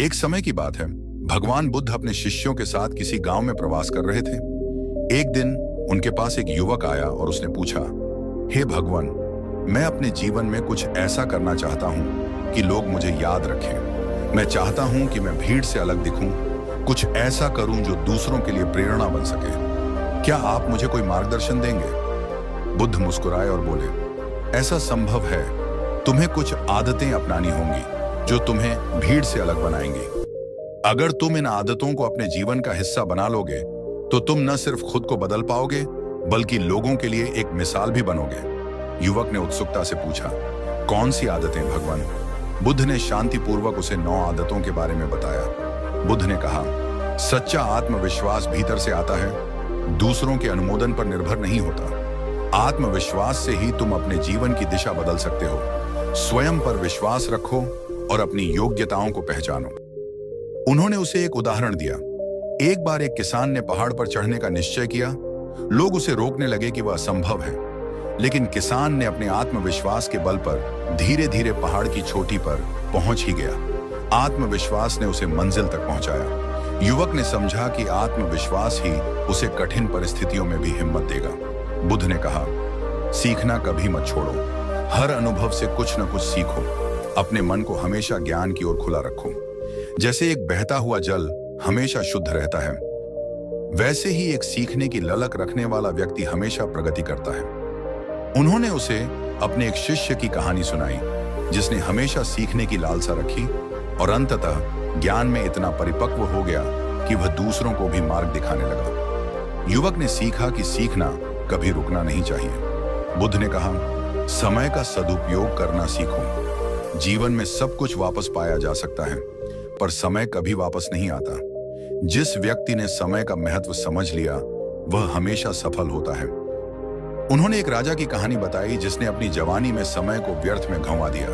एक समय की बात है। भगवान बुद्ध अपने शिष्यों के साथ किसी गांव में प्रवास कर रहे थे। एक दिन उनके पास एक युवक आया और उसने पूछा, हे भगवान, मैं अपने जीवन में कुछ ऐसा करना चाहता हूं कि लोग मुझे याद रखें। मैं चाहता हूं कि मैं भीड़ से अलग दिखूं, कुछ ऐसा करूं जो दूसरों के लिए प्रेरणा बन सके। क्या आप मुझे कोई मार्गदर्शन देंगे? बुद्ध मुस्कुराए और बोले, ऐसा संभव है। तुम्हें कुछ आदतें अपनानी होंगी जो तुम्हें भीड़ से अलग बनाएंगी। अगर तुम इन आदतों को अपने जीवन का हिस्सा बना लोगे तो तुम न सिर्फ खुद को बदल पाओगे बल्कि लोगों के लिए एक मिसाल भी बनोगे। युवक ने उत्सुकता से पूछा, कौन सी आदतें भगवान? बुद्ध ने शांतिपूर्वक उसे 9 आदतों के बारे में बताया। बुद्ध ने कहा, सच्चा आत्मविश्वास भीतर से आता है, दूसरों के अनुमोदन पर निर्भर नहीं होता। आत्मविश्वास से ही तुम अपने जीवन की दिशा बदल सकते हो। स्वयं पर विश्वास रखो और अपनी योग्यताओं को पहचानो। उन्होंने उसे एक उदाहरण दिया। एक बार एक किसान ने पहाड़ पर चढ़ने का निश्चय किया। लोग उसे रोकने लगे कि वह असंभव है, लेकिन किसान ने अपने आत्मविश्वास के बल पर धीरे धीरे पहाड़ की चोटी पर पहुंच ही गया। आत्मविश्वास ने उसे मंजिल तक पहुंचाया। युवक ने समझा कि आत्मविश्वास ही उसे कठिन परिस्थितियों में भी हिम्मत देगा। बुद्ध ने कहा, सीखना कभी मत छोड़ो। हर अनुभव से कुछ न कुछ सीखो। अपने मन को हमेशा ज्ञान की ओर खुला रखो। जैसे एक बहता हुआ जल हमेशा शुद्ध रहता है, वैसे ही एक सीखने की ललक रखने वाला व्यक्ति हमेशा प्रगति करता है। उन्होंने उसे अपने एक शिष्य की कहानी सुनाई जिसने हमेशा सीखने की लालसा रखी और अंततः ज्ञान में इतना परिपक्व हो गया कि वह दूसरों को भी मार्ग दिखाने लगा। युवक ने सीखा कि सीखना कभी रुकना नहीं चाहिए। बुद्ध ने कहा, समय का सदुपयोग करना सीखो। जीवन में सब कुछ वापस पाया जा सकता है, पर समय कभी वापस नहीं आता। जिस व्यक्ति ने समय का महत्व समझ लिया वह हमेशा सफल होता है। उन्होंने एक राजा की कहानी बताई जिसने अपनी जवानी में समय को व्यर्थ में गंवा दिया,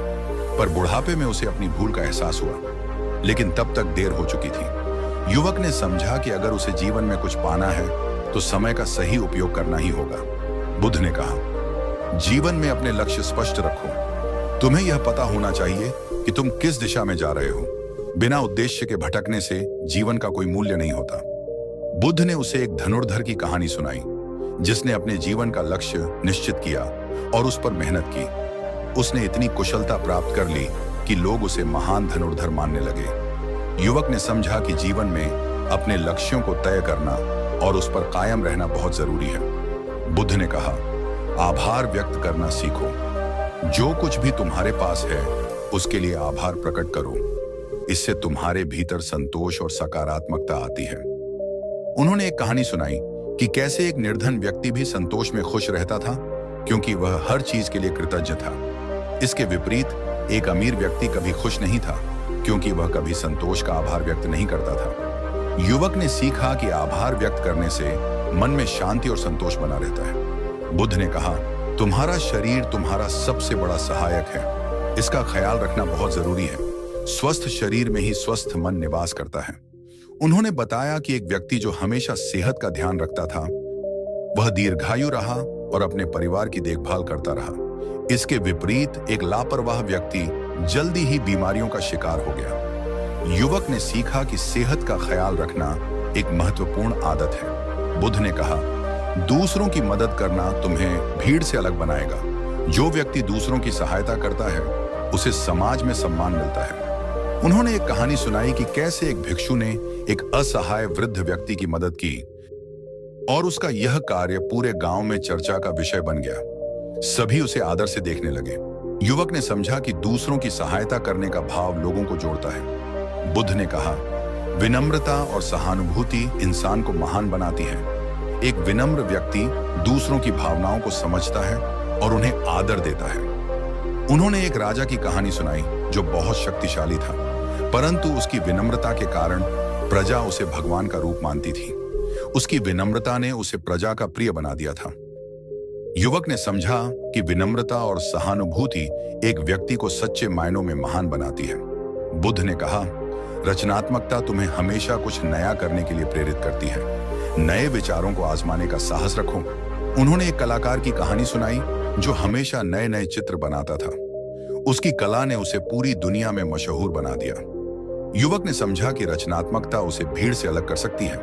पर बुढ़ापे में उसे अपनी भूल का एहसास हुआ, लेकिन तब तक देर हो चुकी थी। युवक ने समझा कि अगर उसे जीवन में कुछ पाना है तो समय का सही उपयोग करना ही होगा। बुद्ध ने कहा, जीवन में अपने लक्ष्य स्पष्ट रखो। तुम्हें यह पता होना चाहिए कि तुम किस दिशा में जा रहे हो। बिना उद्देश्य के भटकने से जीवन का कोई मूल्य नहीं होता। बुद्ध ने उसे एक धनुर्धर की कहानी सुनाई जिसने अपने जीवन का लक्ष्य निश्चित किया और उस पर मेहनत की। उसने इतनी कुशलता प्राप्त कर ली कि लोग उसे महान धनुर्धर मानने लगे। युवक ने समझा कि जीवन में अपने लक्ष्यों को तय करना और उस पर कायम रहना बहुत जरूरी है। बुद्ध ने कहा, आभार व्यक्त करना सीखो। जो कुछ भी तुम्हारे पास है उसके लिए आभार प्रकट करो। इससे तुम्हारे भीतर संतोष और सकारात्मकता आती है। उन्होंने एक कहानी सुनाई कि कैसे एक निर्धन व्यक्ति भी संतोष में खुश रहता था क्योंकि वह हर चीज के लिए कृतज्ञ था। इसके विपरीत एक अमीर व्यक्ति कभी खुश नहीं था क्योंकि वह कभी संतोष का आभार व्यक्त नहीं करता था। युवक ने सीखा कि आभार व्यक्त करने से मन में शांति और संतोष बना रहता है। बुद्ध ने कहा, तुम्हारा शरीर तुम्हारा सबसे बड़ा सहायक है। इसका ख्याल रखना बहुत जरूरी है। स्वस्थ शरीर में ही स्वस्थ मन निवास करता है। उन्होंने बताया कि एक व्यक्ति जो हमेशा सेहत का ध्यान रखता था वह दीर्घायु रहा और अपने परिवार की देखभाल करता रहा। इसके विपरीत एक लापरवाह व्यक्ति जल्दी ही बीमारियों का शिकार हो गया। युवक ने सीखा कि सेहत का ख्याल रखना एक महत्वपूर्ण आदत है। बुद्ध ने कहा, दूसरों की मदद करना तुम्हें भीड़ से अलग बनाएगा। जो व्यक्ति दूसरों की सहायता करता है उसे समाज में सम्मान मिलता है। उन्होंने एक कहानी सुनाई कि कैसे एक भिक्षु ने एक असहाय वृद्ध व्यक्ति की मदद की और उसका यह कार्य पूरे गांव में चर्चा का विषय बन गया। सभी उसे आदर से देखने लगे। युवक ने समझा कि दूसरों की सहायता करने का भाव लोगों को जोड़ता है। बुद्ध ने कहा, विनम्रता और सहानुभूति इंसान को महान बनाती है। एक विनम्र व्यक्ति दूसरों की भावनाओं को समझता है और उन्हें आदर देता है। उन्होंने एक राजा की कहानी सुनाई जो बहुत शक्तिशाली था, परंतु उसकी विनम्रता के कारण प्रजा उसे भगवान का रूप मानती थी। उसकी विनम्रता ने उसे प्रजा का प्रिय बना दिया था। युवक ने समझा कि विनम्रता और सहानुभूति एक व्यक्ति को सच्चे मायनों में महान बनाती है। बुद्ध ने कहा, रचनात्मकता तुम्हें हमेशा कुछ नया करने के लिए प्रेरित करती है। नए विचारों को आजमाने का साहस रखो। उन्होंने एक कलाकार की कहानी सुनाई जो हमेशा नए नए चित्र बनाता था। उसकी कला ने उसे पूरी दुनिया में मशहूर बना दिया। युवक ने समझा कि रचनात्मकता उसे भीड़ से अलग कर सकती है।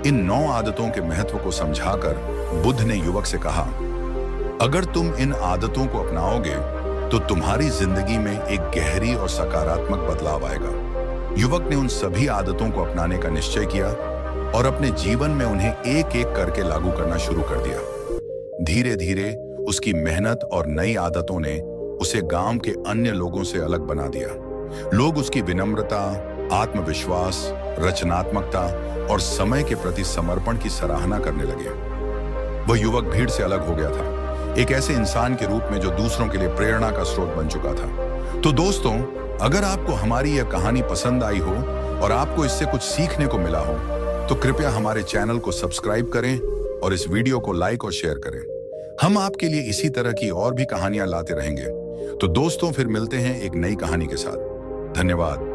इन 9 आदतों के महत्व को समझाकर बुद्ध ने युवक से कहा, अगर तुम इन आदतों को अपनाओगे तो तुम्हारी जिंदगी में एक गहरी और सकारात्मक बदलाव आएगा। युवक ने उन सभी आदतों को अपनाने का निश्चय किया और अपने जीवन में उन्हें एक एक करके लागू करना शुरू कर दिया। धीरे धीरे उसकी मेहनत और नई आदतों ने उसे गांव के अन्य लोगों से अलग बना दिया। लोग उसकी विनम्रता, आत्मविश्वास, रचनात्मकता और समय के प्रति समर्पण की सराहना करने लगे। वह युवक भीड़ से अलग हो गया था, एक ऐसे इंसान के रूप में जो दूसरों के लिए प्रेरणा का स्रोत बन चुका था। तो दोस्तों, अगर आपको हमारी यह कहानी पसंद आई हो और आपको इससे कुछ सीखने को मिला हो, तो कृपया हमारे चैनल को सब्सक्राइब करें और इस वीडियो को लाइक और शेयर करें। हम आपके लिए इसी तरह की और भी कहानियां लाते रहेंगे। तो दोस्तों, फिर मिलते हैं एक नई कहानी के साथ। धन्यवाद।